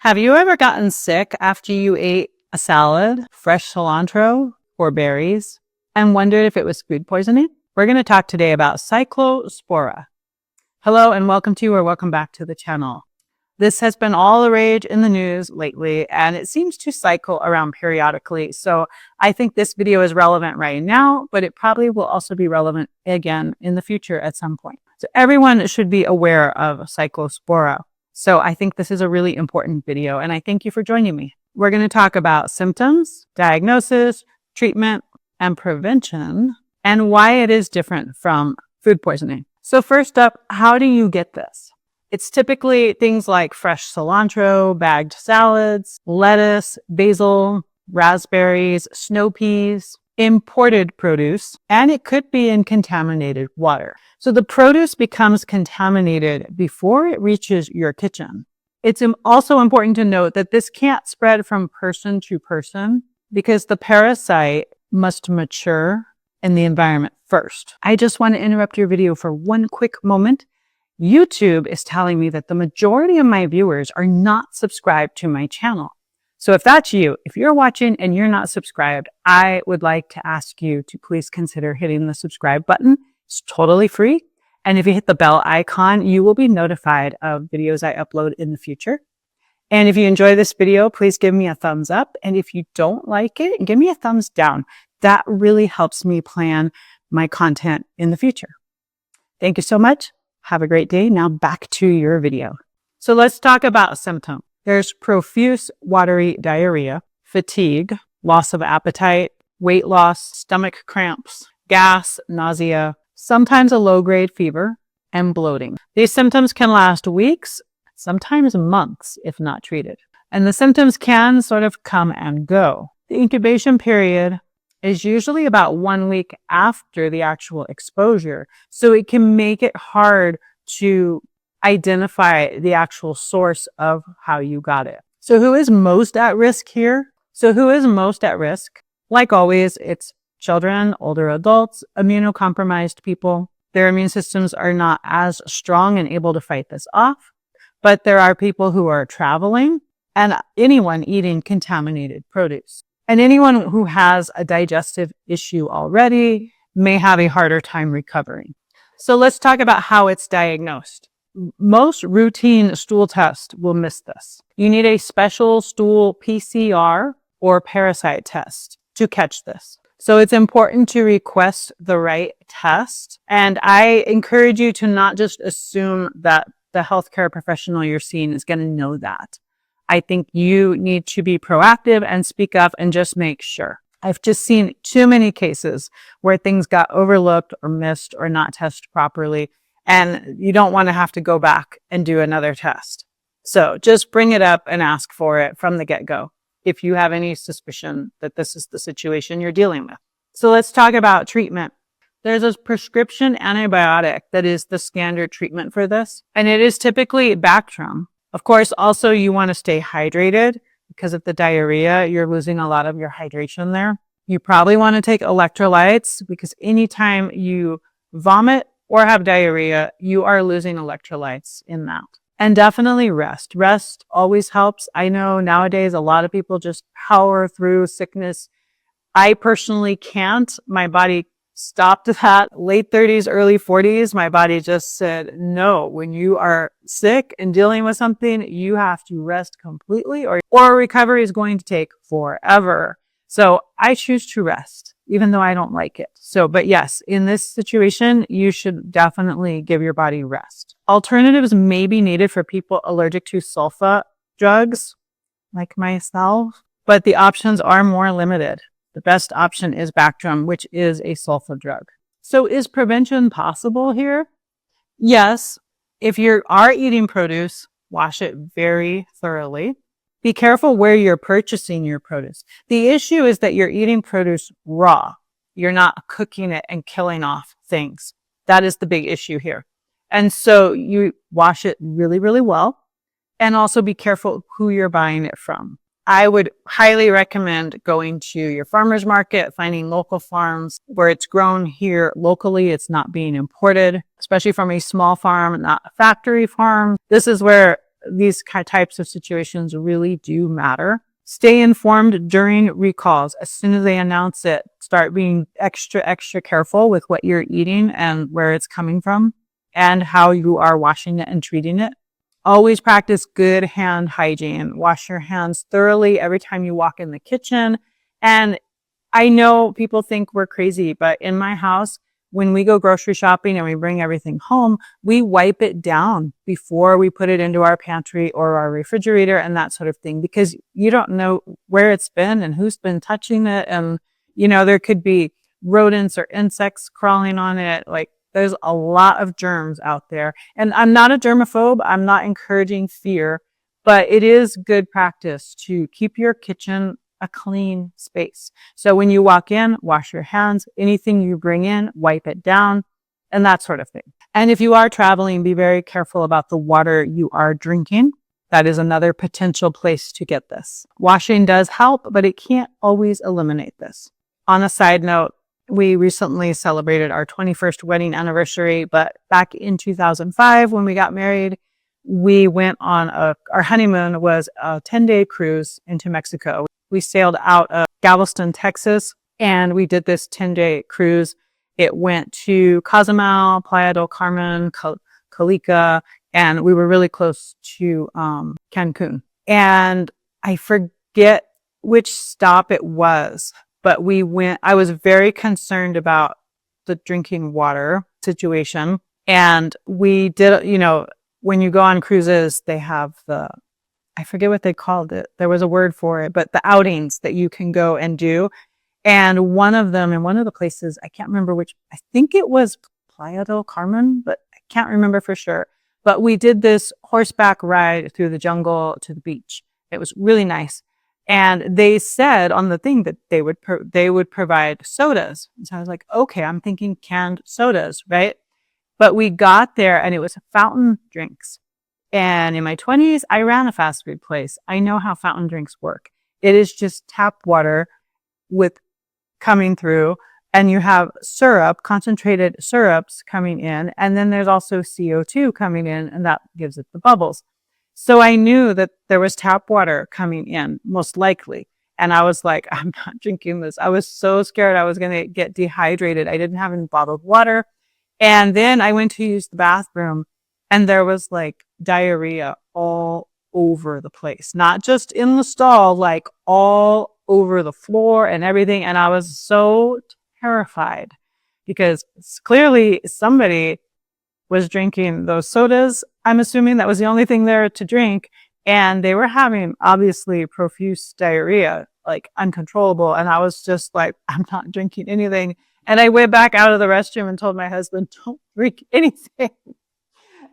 Have you ever gotten sick after you ate a salad, fresh cilantro, or berries, and wondered if it was food poisoning? We're going to talk today about Cyclospora. Hello and welcome back to the channel. This has been all the rage in the news lately, and it seems to cycle around periodically. So I think this video is relevant right now, but it probably will also be relevant again in the future at some point. So everyone should be aware of Cyclospora. So I think this is a really important video, and I thank you for joining me. We're going to talk about symptoms, diagnosis, treatment, and prevention, and why it is different from food poisoning. So first up, how do you get this? It's typically things like fresh cilantro, bagged salads, lettuce, basil, raspberries, snow peas, imported produce, and it could be in contaminated water. So the produce becomes contaminated before it reaches your kitchen. It's also important to note that this can't spread from person to person because the parasite must mature in the environment first. I just want to interrupt your video for one quick moment. YouTube is telling me that the majority of my viewers are not subscribed to my channel. So if that's you, if you're watching and you're not subscribed, I would like to ask you to please consider hitting the subscribe button. It's totally free. And if you hit the bell icon, you will be notified of videos I upload in the future. And if you enjoy this video, please give me a thumbs up. And if you don't like it, give me a thumbs down. That really helps me plan my content in the future. Thank you so much. Have a great day. Now back to your video. So let's talk about symptoms. There's profuse watery diarrhea, fatigue, loss of appetite, weight loss, stomach cramps, gas, nausea, sometimes a low-grade fever, and bloating. These symptoms can last weeks, sometimes months if not treated. And the symptoms can sort of come and go. The incubation period is usually about 1 week after the actual exposure. So it can make it hard to identify the actual source of how you got it. So who is most at risk here? Like always, it's children, older adults, immunocompromised people. Their immune systems are not as strong and able to fight this off. But there are people who are traveling and anyone eating contaminated produce. And anyone who has a digestive issue already may have a harder time recovering. So let's talk about how it's diagnosed. Most routine stool tests will miss this. You need a special stool PCR or parasite test to catch this. So it's important to request the right test. And I encourage you to not just assume that the healthcare professional you're seeing is going to know that. I think you need to be proactive and speak up and just make sure. I've just seen too many cases where things got overlooked or missed or not tested properly. And you don't want to have to go back and do another test. So just bring it up and ask for it from the get-go if you have any suspicion that this is the situation you're dealing with. So let's talk about treatment. There's a prescription antibiotic that is the standard treatment for this, and it is typically Bactrim. Of course, also you want to stay hydrated because of the diarrhea. You're losing a lot of your hydration there. You probably want to take electrolytes because anytime you vomit or have diarrhea, you are losing electrolytes in that. And definitely rest. Rest always helps. I know nowadays a lot of people just power through sickness. I personally can't. My body stopped that late 30s, early 40s. My body just said, no, when you are sick and dealing with something, you have to rest completely or recovery is going to take forever. So I choose to rest, even though I don't like it. But yes, in this situation, you should definitely give your body rest. Alternatives may be needed for people allergic to sulfa drugs, like myself, but the options are more limited. The best option is Bactrim, which is a sulfa drug. So is prevention possible here? Yes. If you are eating produce, wash it very thoroughly. Be careful where you're purchasing your produce. The issue is that you're eating produce raw. You're not cooking it and killing off things. That is the big issue here. And so you wash it really, really well. And also be careful who you're buying it from. I would highly recommend going to your farmer's market, finding local farms where it's grown here locally. It's not being imported, especially from a small farm, not a factory farm. This is where these types of situations really do matter. Stay informed during recalls. As soon as they announce it, start being extra careful with what you're eating and where it's coming from and how you are washing it and treating it. Always practice good hand hygiene. Wash your hands thoroughly every time you walk in the kitchen. And I know people think we're crazy, but in my house, when we go grocery shopping and we bring everything home, we wipe it down before we put it into our pantry or our refrigerator and that sort of thing, because you don't know where it's been and who's been touching it. And, there could be rodents or insects crawling on it. Like, there's a lot of germs out there. And I'm not a germaphobe. I'm not encouraging fear, but it is good practice to keep your kitchen a clean space. So when you walk in, wash your hands. Anything you bring in, wipe it down, and that sort of thing. And if you are traveling, be very careful about the water you are drinking. That is another potential place to get this. Washing does help, but it can't always eliminate this. On a side note, we recently celebrated our 21st wedding anniversary, but back in 2005, when we got married, we went on our honeymoon was a 10-day cruise into Mexico. We sailed out of Galveston, Texas, and we did this 10-day cruise. It went to Cozumel, Playa del Carmen, Calica, and we were really close to Cancun. And I forget which stop it was, but I was very concerned about the drinking water situation. And we did, when you go on cruises, they have I forget what they called it. There was a word for it, but the outings that you can go and do. And one of them, in one of the places, I can't remember which, I think it was Playa del Carmen, but I can't remember for sure. But we did this horseback ride through the jungle to the beach. It was really nice. And they said on the thing that they would provide sodas. And so I was like, okay, I'm thinking canned sodas, right? But we got there and it was fountain drinks. And in my 20s, I ran a fast food place. I know how fountain drinks work. It is just tap water with coming through, and you have syrup, concentrated syrups coming in, and then there's also CO2 coming in, and that gives it the bubbles. So I knew that there was tap water coming in, most likely. And I was like, I'm not drinking this. I was so scared I was going to get dehydrated. I didn't have any bottled water. And then I went to use the bathroom, and there was like diarrhea all over the place, not just in the stall, like all over the floor and everything. And I was so terrified because clearly somebody was drinking those sodas. I'm assuming that was the only thing there to drink. And they were having obviously profuse diarrhea, like uncontrollable. And I was just like, I'm not drinking anything. And I went back out of the restroom and told my husband, don't drink anything.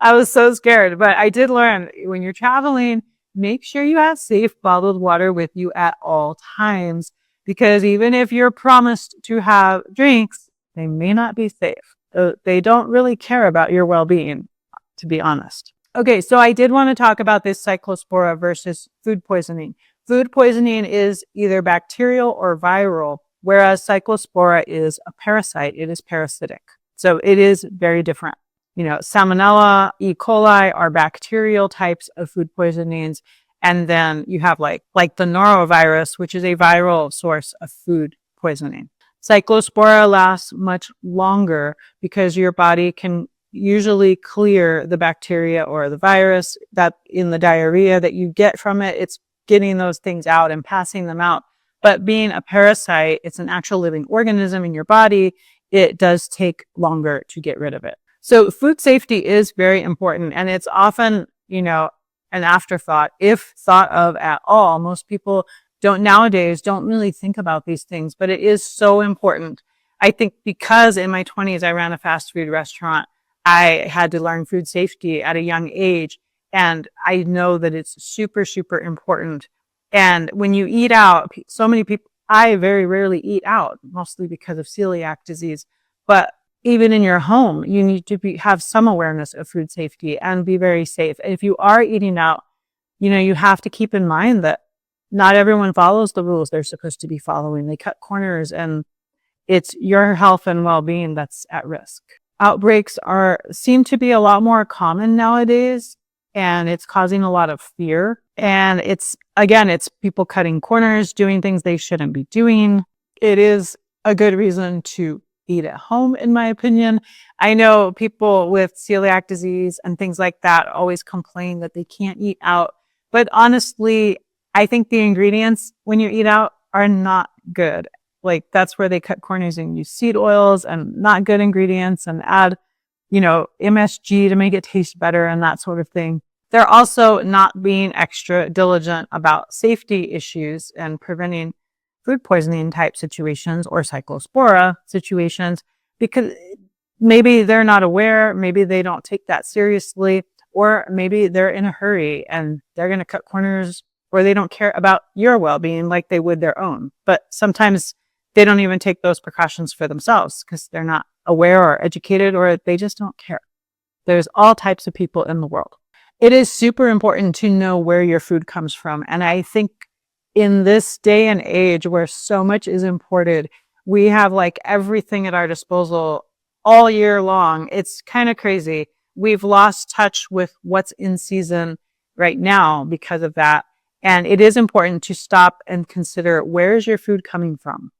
I was so scared, but I did learn when you're traveling, make sure you have safe bottled water with you at all times, because even if you're promised to have drinks, they may not be safe. They don't really care about your well-being, to be honest. Okay, so I did want to talk about this Cyclospora versus food poisoning. Food poisoning is either bacterial or viral, whereas Cyclospora is a parasite. It is parasitic. So it is very different. Salmonella, E. coli are bacterial types of food poisonings. And then you have like the norovirus, which is a viral source of food poisoning. Cyclospora lasts much longer because your body can usually clear the bacteria or the virus that in the diarrhea that you get from it. It's getting those things out and passing them out. But being a parasite, it's an actual living organism in your body. It does take longer to get rid of it. So food safety is very important, and it's often, an afterthought, if thought of at all. Most people nowadays don't really think about these things, but it is so important. I think because in my 20s, I ran a fast food restaurant, I had to learn food safety at a young age, and I know that it's super, super important. And when you eat out, so many people, I very rarely eat out, mostly because of celiac disease, but even in your home, you need to have some awareness of food safety and be very safe. If you are eating out, you have to keep in mind that not everyone follows the rules they're supposed to be following. They cut corners, and it's your health and well-being that's at risk. Outbreaks seem to be a lot more common nowadays. and it's causing a lot of fear. And it's people cutting corners, doing things they shouldn't be doing. It is a good reason to eat at home, in my opinion. I know people with celiac disease and things like that always complain that they can't eat out. But honestly, I think the ingredients when you eat out are not good. Like that's where they cut corners and use seed oils and not good ingredients and add, MSG to make it taste better and that sort of thing. They're also not being extra diligent about safety issues and preventing food poisoning type situations or cyclospora situations, because maybe they're not aware, maybe they don't take that seriously, or maybe they're in a hurry and they're going to cut corners, or they don't care about your well-being like they would their own. But sometimes they don't even take those precautions for themselves because they're not aware or educated, or they just don't care. There's all types of people in the world. It is super important to know where your food comes from. And I think in this day and age where so much is imported, we have like everything at our disposal all year long. It's kind of crazy. We've lost touch with what's in season right now because of that. And it is important to stop and consider, where is your food coming from?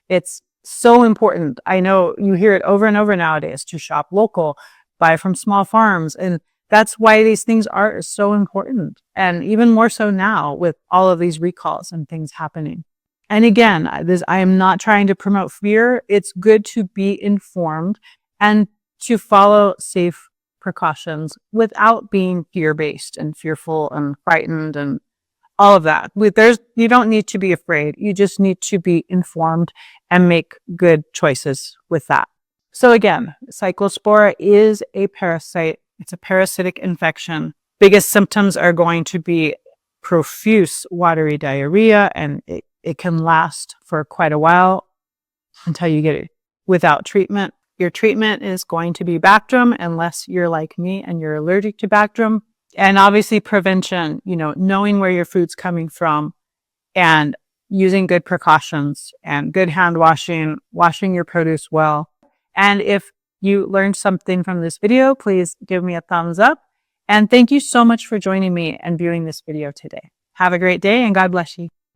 It's so important. I know you hear it over and over nowadays, to shop local, buy from small farms. And that's why these things are so important. And even more so now with all of these recalls and things happening. And again, I am not trying to promote fear. It's good to be informed and to follow safe precautions without being fear-based and fearful and frightened and all of that. You don't need to be afraid. You just need to be informed and make good choices with that. So again, Cyclospora is a parasite. It's a parasitic infection. Biggest symptoms are going to be profuse watery diarrhea, and it can last for quite a while until you get it without treatment. Your treatment is going to be Bactrim, unless you're like me and you're allergic to Bactrim. And obviously prevention, knowing where your food's coming from and using good precautions and good hand washing, washing your produce well. And if you learned something from this video, please give me a thumbs up. And thank you so much for joining me and viewing this video today. Have a great day and God bless you.